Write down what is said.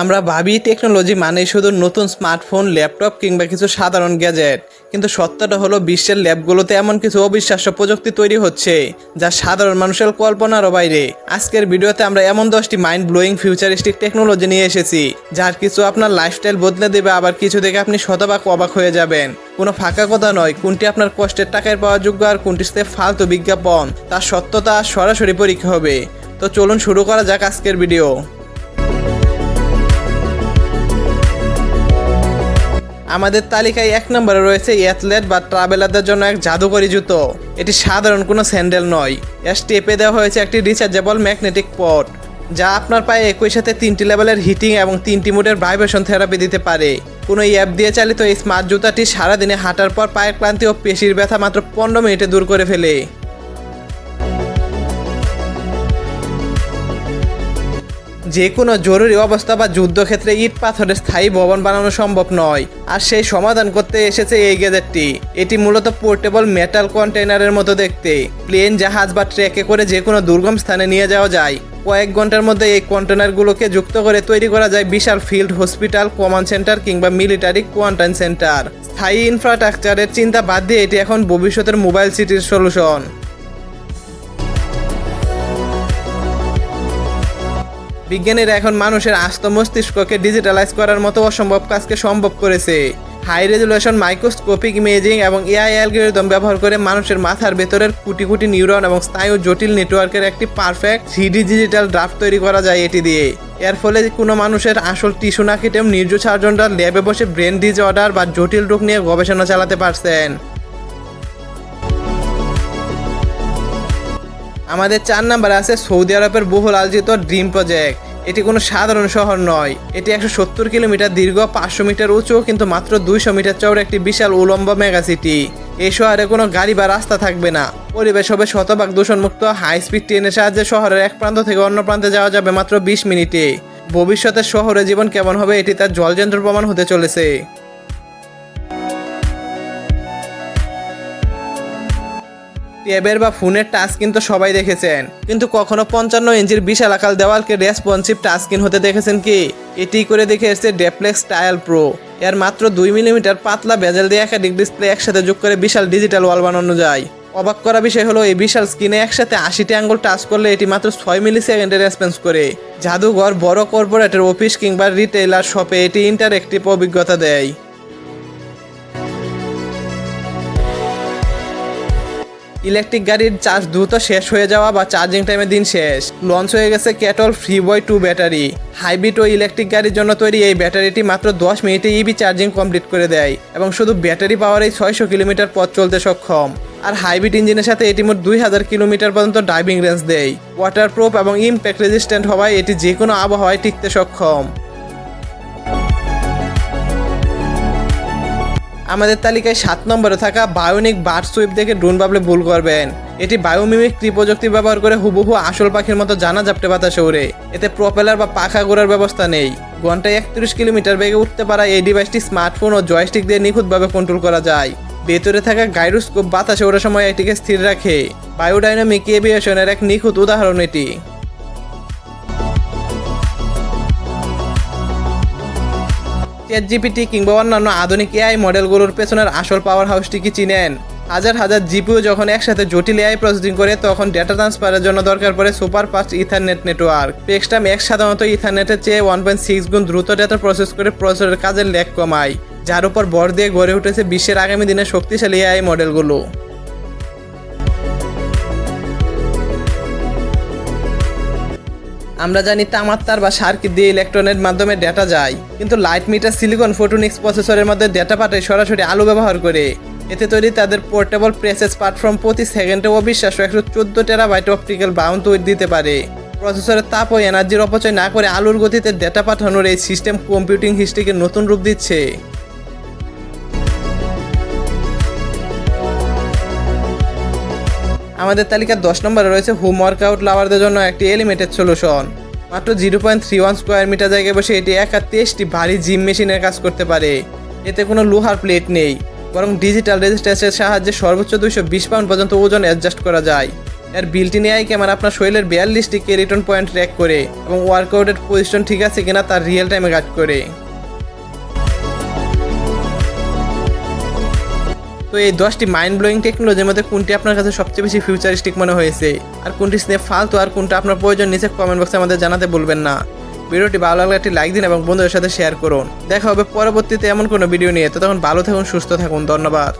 আমরা ভাবি টেকনোলজি মানে শুধু নতুন স্মার্টফোন, ল্যাপটপ কিংবা কিছু সাধারণ গ্যাজেট, কিন্তু সত্যটা হলো বিশ্বের ল্যাবগুলোতে এমন কিছু অবিশ্বাস্য প্রযুক্তি তৈরি হচ্ছে যা সাধারণ মানুষের কল্পনারও বাইরে। আজকের ভিডিওতে আমরা এমন 10টি মাইন্ড ব্লোয়িং ফিউচারিস্টিক টেকনোলজি নিয়ে এসেছি যার কিছু আপনার লাইফস্টাইল বদলে দেবে, আবার কিছু দেখে আপনি শতভাগ অবাক হয়ে যাবেন। কোনো ফাঁকা কথা নয়, কোনটি আপনার কষ্টের টাকায় পাওয়া যোগ্য আর কোনটিতে ফালতু বিজ্ঞাপন, তার সত্যতা সরাসরি পরীক্ষা হবে। তো চলুন শুরু করা যাক আজকের ভিডিও। আমাদের তালিকায় 1 নম্বরে রয়েছে অ্যাথলেট বা ট্রাভেলারদের জন্য এক জাদুকরী জুতো। এটি সাধারণ কোনো স্যান্ডেল নয়, এর স্টেপে দেওয়া হয়েছে একটি রিচার্জেবল ম্যাগনেটিক পড যা আপনার পায়ে একই সাথে 3টি লেভেলের হিটিং এবং 3টি মোডের ভাইব্রেশন থেরাপি দিতে পারে। কোনো অ্যাপ দিয়ে চালিত এই স্মার্ট জুতাটি সারাদিনে হাঁটার পর পায়ের ক্লান্তি ও পেশির ব্যথা মাত্র 15 মিনিটে দূর করে ফেলে। যে কোনো জরুরি অবস্থা বা যুদ্ধক্ষেত্রে ইট পাথরের স্থায়ী ভবন বানানো সম্ভব নয়, আর সেই সমাধান করতে এসেছে এই গ্যাজেটটি। এটি মূলত পোর্টেবল মেটাল কন্টেইনারের মতো দেখতে। প্লেন, জাহাজ বা ট্রেকে করে যে কোনো দুর্গম স্থানে নিয়ে যাওয়া যায়। কয়েক ঘন্টার মধ্যে এই কন্টেনারগুলোকে যুক্ত করে তৈরি করা যায় বিশাল ফিল্ড হসপিটাল, কমান্ড সেন্টার কিংবা মিলিটারি কোয়ারেন্টাইন সেন্টার। স্থায়ী ইনফ্রাস্ট্রাকচারের চিন্তা বাদ দিয়ে এটি এখন ভবিষ্যতের মোবাইল সিটির সলিউশন। বিজ্ঞানীরা এখন মানুষের আস্ত মস্তিষ্ককে ডিজিটালাইজ করার মতো অসম্ভব কাজকে সম্ভব করেছে। হাই রেজুলেশন মাইক্রোস্কোপিক ইমেজিং এবং এআই অ্যালগরিদম ব্যবহার করে মানুষের মাথার ভেতরের কোটি কোটি নিউরন এবং স্নায়ু জটিল নেটওয়ার্কের একটি পারফেক্ট 3D ডিজিটাল ড্রাফট তৈরি করা যায় এটি দিয়ে। এর ফলে কোনো মানুষের আসল টিস্যু না কেটেও নির্জু সার্জনরা ল্যাবে বসে ব্রেন ডিসঅর্ডার বা জটিল রোগ নিয়ে গবেষণা চালাতে পারছেন। আমাদের 4 নম্বরে আছে সৌদি আরবের বহুল আলোচিত ড্রিম প্রজেক্ট। এটি কোনো সাধারণ শহর নয়, এটি 170 কিলোমিটার দীর্ঘ, 500 মিটার উঁচু কিন্তু মাত্র 200 মিটার চওড়া একটি বিশাল উলম্ব মেগা সিটি। এই শহরে কোনো গাড়ি বা রাস্তা থাকবে না, পরিবেশ হবে শতভাগ দূষণমুক্ত। হাই স্পিড ট্রেনের সাহায্যে শহরের এক প্রান্ত থেকে অন্য প্রান্তে যাওয়া যাবে মাত্র 20 মিনিটে। ভবিষ্যতে শহরে জীবন কেমন হবে এটি তার জলযন্ত্র প্রমাণ হতে চলেছে। ট্যাবের বা ফোনের টাচস্ক্রিন তো সবাই দেখেছেন, কিন্তু কখনো 55 ইঞ্চির বিশাল আকার দেওয়ালকে রেসপন্সিভ টাচস্ক্রিন হতে দেখেছেন কি? এটি করে দেখে এসেছে ডেপ্লেক্স স্টাইল প্রো। এর মাত্র 2 মিলিমিটার পাতলা বেজেল দিয়ে একাধিক ডিসপ্লে একসাথে যোগ করে বিশাল ডিজিটাল ওয়াল বানানো যায়। অবাক করা বিষয় হলো এই বিশাল স্ক্রিনে একসাথে 80টি আঙ্গুল টাচ করলে এটি মাত্র 6 মিলি সেকেন্ডে রেসপন্স করে। জাদুঘর, বড় কর্পোরেটের অফিস কিংবা রিটেইলার শপে এটি ইন্টারেক্টিভ অভিজ্ঞতা দেয়। ইলেকট্রিক গাড়ির চার্জ দ্রুত শেষ হয়ে যাওয়া বা চার্জিং টাইমে দিন শেষ। লঞ্চ হয়ে গেছে ক্যাটল ফ্রিবয় 2 ব্যাটারি। হাইব্রিড ও ইলেকট্রিক গাড়ির জন্য তৈরি এই ব্যাটারিটি মাত্র 10 মিনিটে ইভি চার্জিং কমপ্লিট করে দেয় এবং শুধু ব্যাটারি পাওয়ারেই 600 কিলোমিটার পথ চলতে সক্ষম। আর হাইব্রিড ইঞ্জিনের সাথে এটি মোট 2000 কিলোমিটার পর্যন্ত ড্রাইভিং রেঞ্জ দেয়। ওয়াটারপ্রুফ এবং ইমপ্যাক্ট রেজিস্ট্যান্ট হওয়ায় এটি যে কোনো আবহাওয়ায় টিকতে সক্ষম। আমাদের তালিকায় 7 নম্বরে থাকা বায়োনিক বার্ড সুইপ দেখে ড্রোন ভাবলে ভুল করবেন। এটি বায়োমিমিক্রি প্রযুক্তি ব্যবহার করে হুবহু আসল পাখির মতো জানা জাপটে বাতাসে ওড়ে। এতে প্রপেলার বা পাখা ঘোরার ব্যবস্থা নেই। ঘন্টায় 31 কিলোমিটার বেগে উঠতে পারা এই ডিভাইসটি স্মার্টফোন ও জয়স্টিক দিয়ে নিখুঁতভাবে কন্ট্রোল করা যায়। ভেতরে থাকা গাইরোস্কোপ বাতাসে ওড়ার সময় এটিকে স্থির রাখে। বায়োডাইনামিক এভিয়েশনের এক নিখুঁত উদাহরণ এটি। চ্যাটজিপিটি কিংবা অন্যান্য আধুনিক এআই মডেলগুলোর পেছনের আসল পাওয়ার হাউসটি কি চিনেন? হাজার হাজার জিপিইউ যখন একসাথে জটিল এআই প্রসেসিং করে তখন ডেটা ট্রান্সফারের জন্য দরকার পড়ে সুপার ফাস্ট ইথারনেট নেটওয়ার্ক। পেক্সটাম এক সাধারণত ইথারনেটের চেয়ে 1.6 গুণ দ্রুত ডেটা প্রসেস করে প্রসেসরের কাজের ল্যাগ কমায়, যার উপর ভর দিয়ে গড়ে উঠেছে বিশ্বের আগামী দিনের শক্তিশালী এআই মডেলগুলো। আমরা জানি তামার তার বা সার্কিট দিয়ে ইলেকট্রনের মাধ্যমে ডেটা যায়, কিন্তু লাইট মিটার সিলিকন ফোটোনিক্স প্রসেসরের মধ্যে ডেটা পাঠায় সরাসরি আলো ব্যবহার করে। এতে তৈরি তাদের পোর্টেবল প্রেসেস প্ল্যাটফর্ম প্রতি সেকেন্ডে অবিশ্বাস্য 114 টেরাবাইট অপটিক্যাল বাউন্ড ওয়েট দিতে পারে। প্রসেসরের তাপ ও এনার্জির অপচয় না করে আলোর গতিতে ডেটা পাঠানোর এই সিস্টেম কম্পিউটিং হিস্ট্রিকে নতুন রূপ দিচ্ছে। আমাদের তালিকার 10 নম্বরে রয়েছে হোম ওয়ার্কআউট লাভারদের জন্য একটি এলিমেটেড সলিউশন। মাত্র 0.31 স্কোয়ার মিটার জায়গায় বসে এটি একা 23টি ভারী জিম মেশিনের কাজ করতে পারে। এতে কোনো লোহার প্লেট নেই, বরং ডিজিটাল রেজিস্ট্যান্সের সাহায্যে সর্বোচ্চ 220 পাউন্ড পর্যন্ত ওজন অ্যাডজাস্ট করা যায়। এর বিল্ট-ইন এআই ক্যামেরা আপনার শরীরের 42টি কেরিটন পয়েন্ট ট্র্যাক করে এবং ওয়ার্কআউটের পজিশন ঠিক আছে কিনা তার রিয়েল টাইমে গাইড করে। তো এই 10টি মাইন্ড ব্লোয়িং টেকনোলজির মধ্যে কোনটি আপনার কাছে সবচেয়ে বেশি ফিউচারিস্টিক মনে হয়েছে আর কোনটি স্নেপ ফালতু আর কোনটা আপনার প্রয়োজন নিচে কমেন্ট বক্সে আমাদের জানাতে ভুলবেন না। ভিডিওটি ভালো লাগলে একটি লাইক দিন এবং বন্ধুদের সাথে শেয়ার করুন। দেখা হবে পরবর্তীতে এমন কোনো ভিডিও নিয়ে। তখন ভালো থাকুন, সুস্থ থাকুন, ধন্যবাদ।